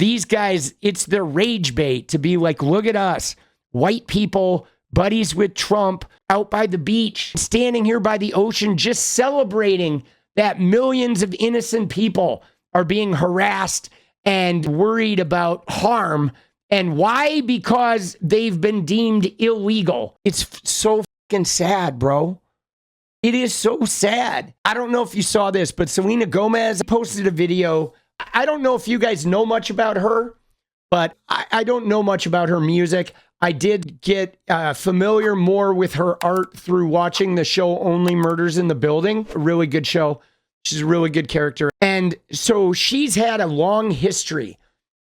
these guys, it's their rage bait to be like, look at us, white people, buddies with Trump, out by the beach, standing here by the ocean, just celebrating that millions of innocent people are being harassed and worried about harm. And why? Because they've been deemed illegal. It's so fucking sad, bro. It is so sad. I don't know if you saw this, but Selena Gomez posted a video. I don't know if you guys know much about her, but I don't know much about her music. I did get familiar more with her art through watching the show Only Murders in the Building. A really good show. She's a really good character. And so she's had a long history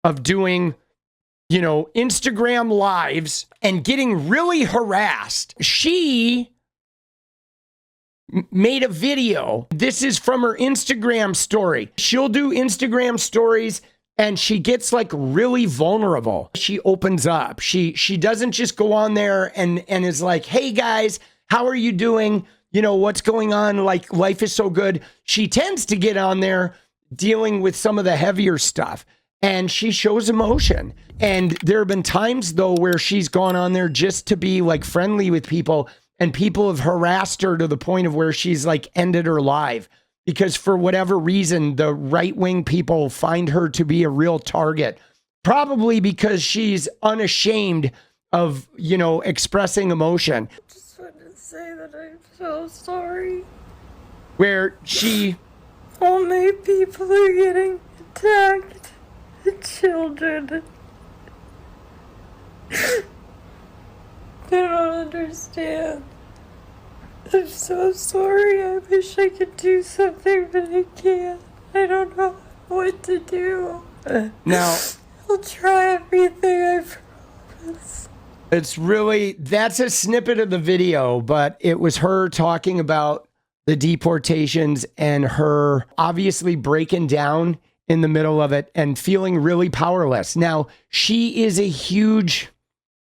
of doing, you know, Instagram lives and getting really harassed. She made a video. This is from her Instagram story. She'll do Instagram stories and she gets like really vulnerable. She opens up. She doesn't just go on there and is like, hey guys, how are you doing? You know, what's going on? Like, life is so good. She tends to get on there dealing with some of the heavier stuff and she shows emotion. And there have been times though where she's gone on there just to be like friendly with people, and people have harassed her to the point of where she's like ended her life because for whatever reason, the right-wing people find her to be a real target, probably because she's unashamed of, you know, expressing emotion. I just want to say that I'm so sorry. Where she... Only people are getting attacked. The children. They don't understand. I'm so sorry. I wish I could do something, but I can't. I don't know what to do. Now, I'll try everything, I promise. it's really, that's a snippet of the video, but it was her talking about the deportations and her obviously breaking down in the middle of it and feeling really powerless. Now, she is a huge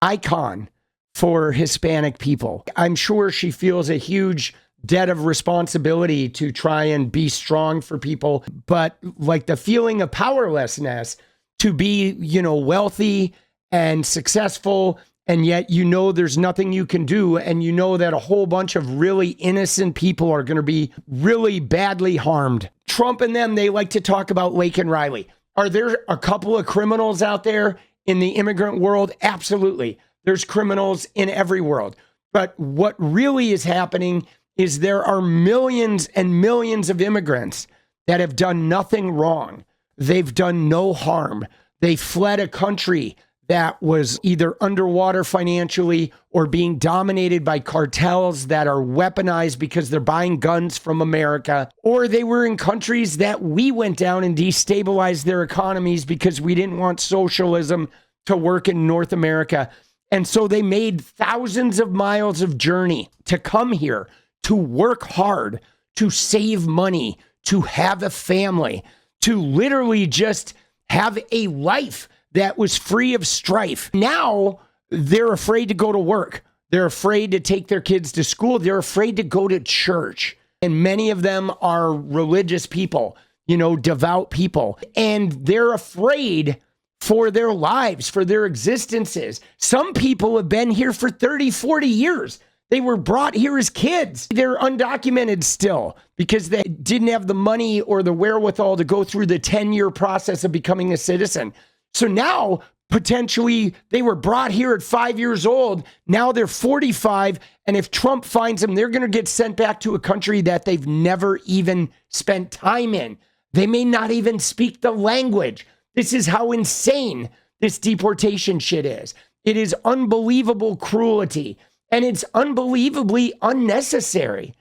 icon for Hispanic people. I'm sure she feels a huge debt of responsibility to try and be strong for people, but like the feeling of powerlessness to be, you know, wealthy and successful, and yet you know there's nothing you can do, and you know that a whole bunch of really innocent people are going to be really badly harmed. Trump and them, they like to talk about Laken Riley. Are there a couple of criminals out there in the immigrant world? Absolutely. There's criminals in every world. But what really is happening is there are millions and millions of immigrants that have done nothing wrong. They've done no harm. They fled a country that was either underwater financially or being dominated by cartels that are weaponized because they're buying guns from America, or they were in countries that we went down and destabilized their economies because we didn't want socialism to work in North America. And so they made thousands of miles of journey to come here, to work hard, to save money, to have a family, to literally just have a life that was free of strife. Now they're afraid to go to work. They're afraid to take their kids to school. They're afraid to go to church. And many of them are religious people, you know, devout people. And they're afraid for their lives, for their existences. Some people have been here for 30, 40 years. They were brought here as kids. They're undocumented still because they didn't have the money or the wherewithal to go through the 10-year process of becoming a citizen. So now, potentially, they were brought here at 5 years old. Now they're 45. And if Trump finds them, they're going to get sent back to a country that they've never even spent time in. They may not even speak the language. This is how insane this deportation shit is. It is unbelievable cruelty, and it's unbelievably unnecessary.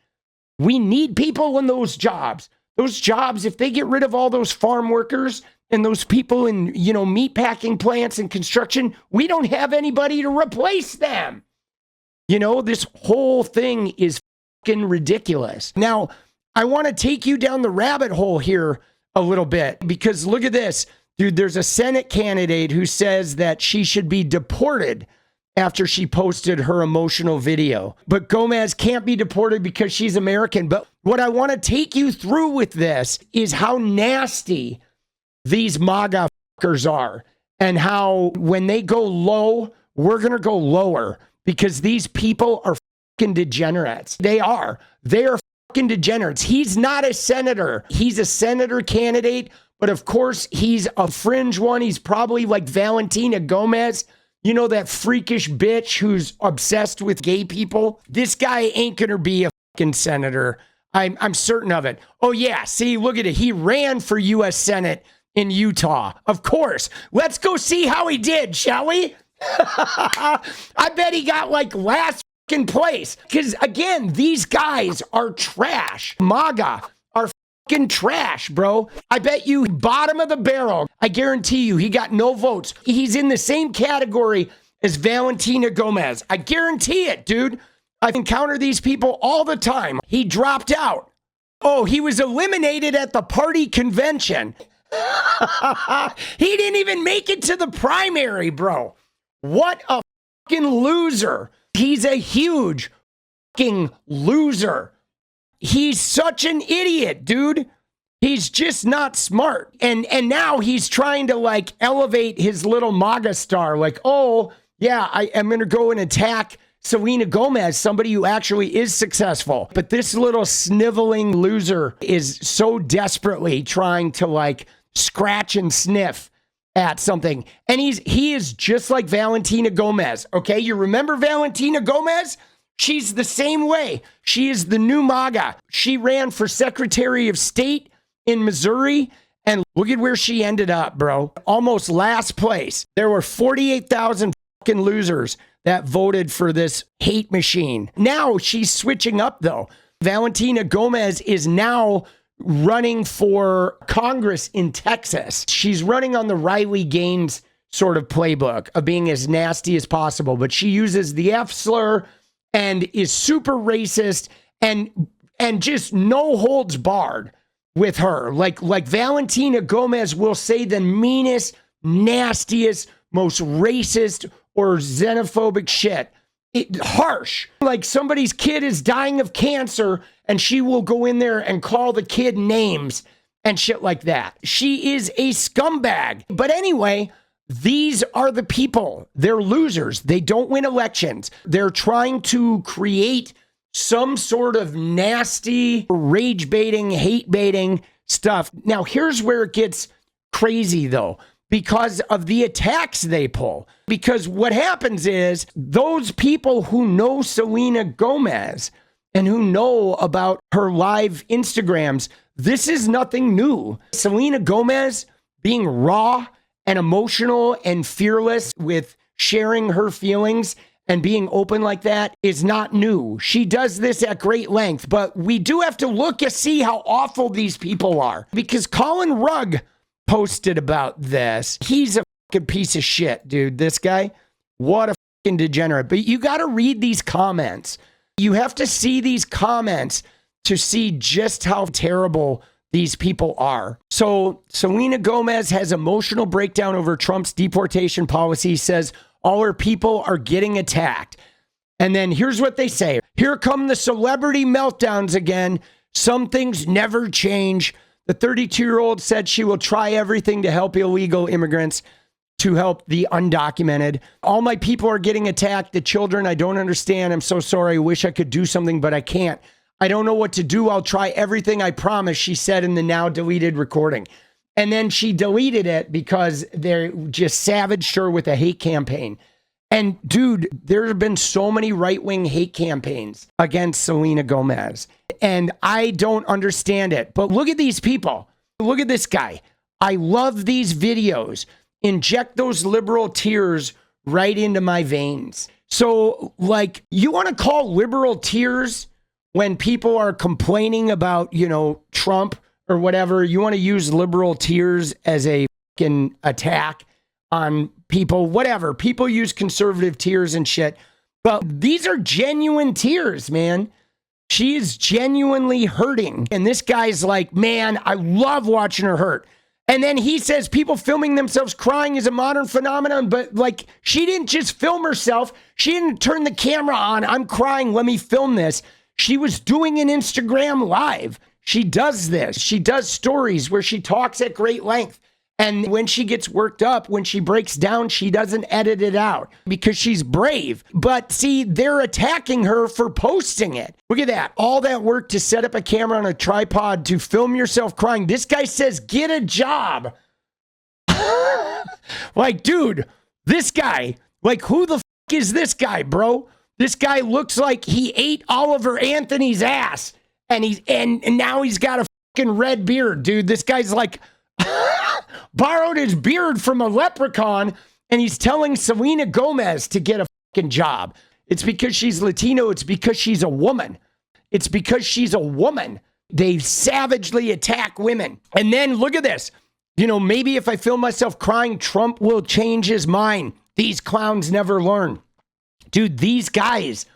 We need people in those jobs. Those jobs, if they get rid of all those farm workers and those people in, you know, meatpacking plants and construction, we don't have anybody to replace them. You know, this whole thing is fucking ridiculous. Now, I want to take you down the rabbit hole here a little bit because look at this. Dude, there's a Senate candidate who says that she should be deported after she posted her emotional video. But Gomez can't be deported because she's American. But what I want to take you through with this is how nasty these MAGA motherfuckers are, and how when they go low, we're going to go lower because these people are fucking degenerates. They are. They are fucking degenerates. He's not a senator. He's a senator candidate, but of course he's a fringe one. He's probably like Selena Gomez, you know, that freakish bitch who's obsessed with gay people. This guy ain't going to be a fucking senator. I'm certain of it. Oh yeah, see, look at it. He ran for U.S. Senate in Utah. Of course. Let's go see how he did, shall we? I bet he got like last fucking place. Because again, these guys are trash. MAGA are fucking trash, bro. I bet you bottom of the barrel. I guarantee you he got no votes. He's in the same category as Selena Gomez. I guarantee it, dude. I encounter these people all the time. He dropped out. Oh, he was eliminated at the party convention. He didn't even make it to the primary, bro. What a fucking loser. He's a huge fucking loser. He's such an idiot, dude. He's just not smart. And now he's trying to like elevate his little MAGA star. Like, oh, yeah, I am going to go and attack Selena Gomez, somebody who actually is successful. But this little sniveling loser is so desperately trying to like scratch and sniff at something. And he is just like Selena Gomez. Okay, you remember Selena Gomez? She's the same way. She is the new MAGA. She ran for Secretary of State in Missouri, and look at where she ended up, bro. Almost last place. There were 48,000 fucking losers that voted for this hate machine. Now she's switching up, though. Selena Gomez is now running for Congress in Texas. She's running on the Riley Gaines sort of playbook of being as nasty as possible, but she uses the F slur and is super racist and just no holds barred with her. Like Selena Gomez will say the meanest, nastiest, most racist or xenophobic shit. Harsh. Like somebody's kid is dying of cancer and she will go in there and call the kid names and shit like that. She is a scumbag. But anyway, these are the people. They're losers. They don't win elections. They're trying to create some sort of nasty, rage baiting, hate baiting stuff. Now, here's where it gets crazy, though, because of the attacks they pull. Because what happens is those people who know Selena Gomez and who know about her live Instagrams, this is nothing new. Selena Gomez being raw and emotional and fearless with sharing her feelings and being open like that is not new. She does this at great length, but we do have to look and see how awful these people are. Because Colin Rugg posted about this. He's a fucking piece of shit, dude. This guy, what a fucking degenerate. But you got to read these comments. You have to see these comments to see just how terrible these people are. So Selena Gomez has emotional breakdown over Trump's deportation policy, says all her people are getting attacked. And then here's what they say. Here come the celebrity meltdowns again. Some things never change. The 32-year-old said she will try everything to help illegal immigrants, to help the undocumented. All my people are getting attacked. The children, I don't understand. I'm so sorry. I wish I could do something, but I can't. I don't know what to do. I'll try everything, I promise, she said in the now deleted recording. And then she deleted it because they're just savaged her with a hate campaign. And dude, there have been so many right-wing hate campaigns against Selena Gomez. And I don't understand it. But look at these people. Look at this guy. I love these videos. Inject those liberal tears right into my veins. So, like, you want to call liberal tears when people are complaining about, you know, Trump or whatever? You want to use liberal tears as a fucking attack on people, whatever. People use conservative tears and shit. But these are genuine tears, man. She is genuinely hurting. And this guy's like, man, I love watching her hurt. And then he says people filming themselves crying is a modern phenomenon. But like, she didn't just film herself. She didn't turn the camera on. I'm crying. Let me film this. She was doing an Instagram live. She does this. She does stories where she talks at great length. And when she gets worked up, when she breaks down, she doesn't edit it out because she's brave. But see, they're attacking her for posting it. Look at that. All that work to set up a camera on a tripod to film yourself crying. This guy says, get a job. Like, dude, this guy, like, who the is this guy, bro? This guy looks like he ate Oliver Anthony's ass. And now he's got a fucking red beard, dude. This guy's like... borrowed his beard from a leprechaun, and he's telling Selena Gomez to get a fucking job. It's because she's Latino. It's because she's a woman. It's because she's a woman. They savagely attack women. And then look at this. You know, maybe if I film myself crying, Trump will change his mind. These clowns never learn. Dude, these guys,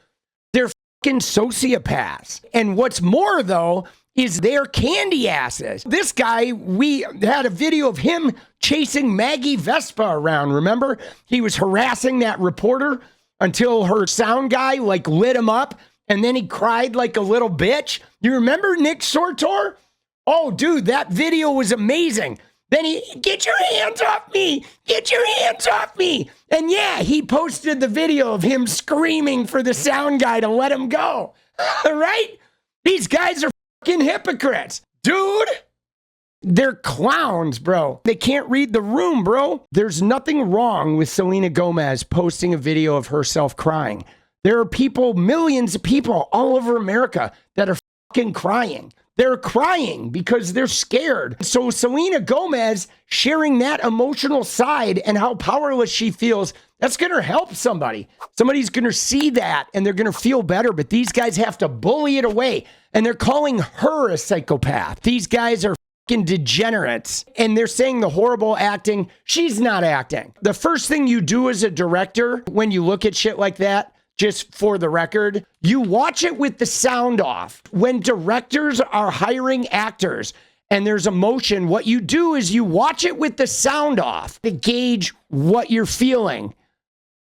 they're fucking sociopaths. And what's more, though, is their candy asses. This guy, we had a video of him chasing 𝗣𝗚𝗽𝗍𝗂 around, remember? He was harassing that reporter until her sound guy, like, lit him up, and then he cried like a little bitch. You remember Nick Sortor? Oh, dude, that video was amazing. Then he, get your hands off me! Get your hands off me! And yeah, he posted the video of him screaming for the sound guy to let him go. Right? These guys are fucking hypocrites. Dude, they're clowns, bro. They can't read the room, bro. There's nothing wrong with Selena Gomez posting a video of herself crying. There are people, millions of people all over America that are fucking crying. They're crying because they're scared. So Selena Gomez sharing that emotional side and how powerless she feels, that's going to help somebody. Somebody's going to see that and they're going to feel better. But these guys have to bully it away. And they're calling her a psychopath. These guys are fucking degenerates. And they're saying the horrible acting. She's not acting. The first thing you do as a director when you look at shit like that, just for the record, you watch it with the sound off. When directors are hiring actors and there's emotion, what you do is you watch it with the sound off to gauge what you're feeling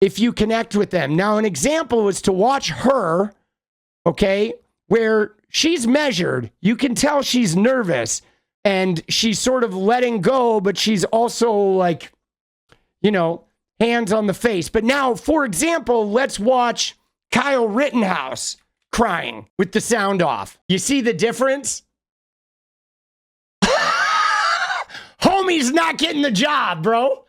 if you connect with them. Now, an example is to watch her, okay, where she's measured. You can tell she's nervous and she's sort of letting go, but she's also like, you know, hands on the face. But now, for example, let's watch Kyle Rittenhouse crying with the sound off. You see the difference? Homie's not getting the job, bro.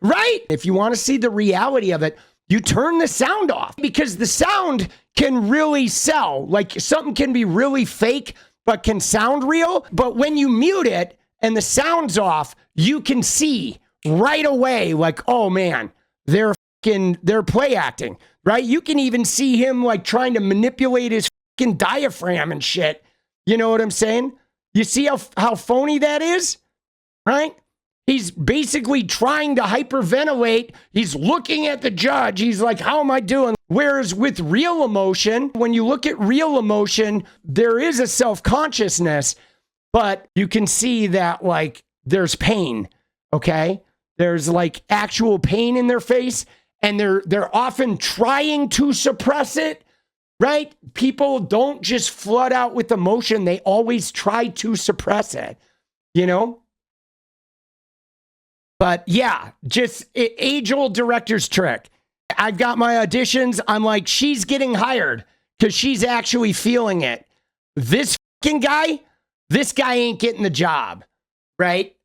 Right? If you want to see the reality of it, you turn the sound off because the sound can really sell. Like something can be really fake, but can sound real. But when you mute it and the sound's off, you can see right away, like, oh man, they're play acting, right? You can even see him like trying to manipulate his fucking diaphragm and shit. You know what I'm saying? You see how phony that is, right? He's basically trying to hyperventilate. He's looking at the judge. He's like, how am I doing? Whereas with real emotion, when you look at real emotion, there is a self-consciousness, but you can see that like there's pain, okay? There's like actual pain in their face, and they're often trying to suppress it, right? People don't just flood out with emotion. They always try to suppress it, you know? But yeah, just age-old director's trick. I've got my auditions. I'm like, she's getting hired because she's actually feeling it. This fucking guy, this guy ain't getting the job, right?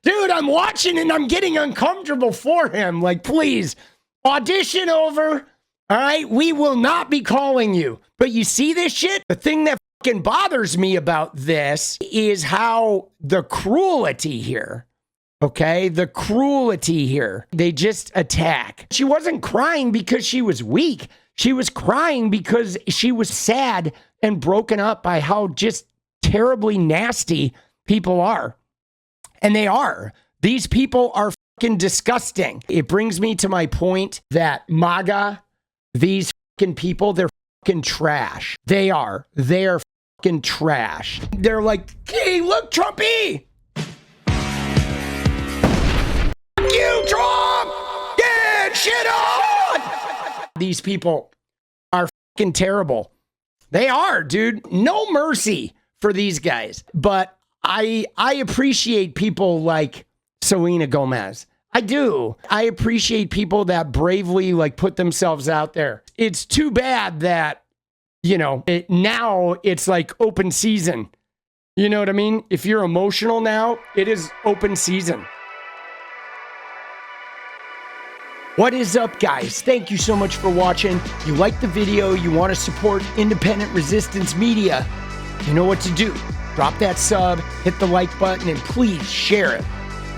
Dude, I'm watching and I'm getting uncomfortable for him. Like, please, audition over. All right, we will not be calling you. But you see this shit? The thing that fucking bothers me about this is how the cruelty here, okay? The cruelty here. They just attack. She wasn't crying because she was weak. She was crying because she was sad and broken up by how just terribly nasty people are. And they are. These people are fucking disgusting. It brings me to my point that MAGA, these fucking people, they're fucking trash. They are. They're fucking trash. They're like, hey, look, Trumpy! Fuck you, Trump! Get shit on! These people are fucking terrible. They are, dude. No mercy for these guys. But I appreciate people like Selena Gomez. I do. I appreciate people that bravely like put themselves out there. It's too bad that, you know, now it's like open season. You know what I mean? If you're emotional now, it is open season. What is up, guys? Thank you so much for watching. You like the video, you want to support independent resistance media, you know what to do. Drop that sub, hit the like button, and please share it.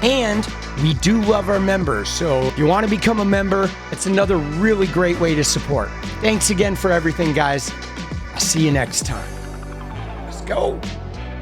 And we do love our members, so if you want to become a member, it's another really great way to support. Thanks again for everything, guys. I'll see you next time. Let's go.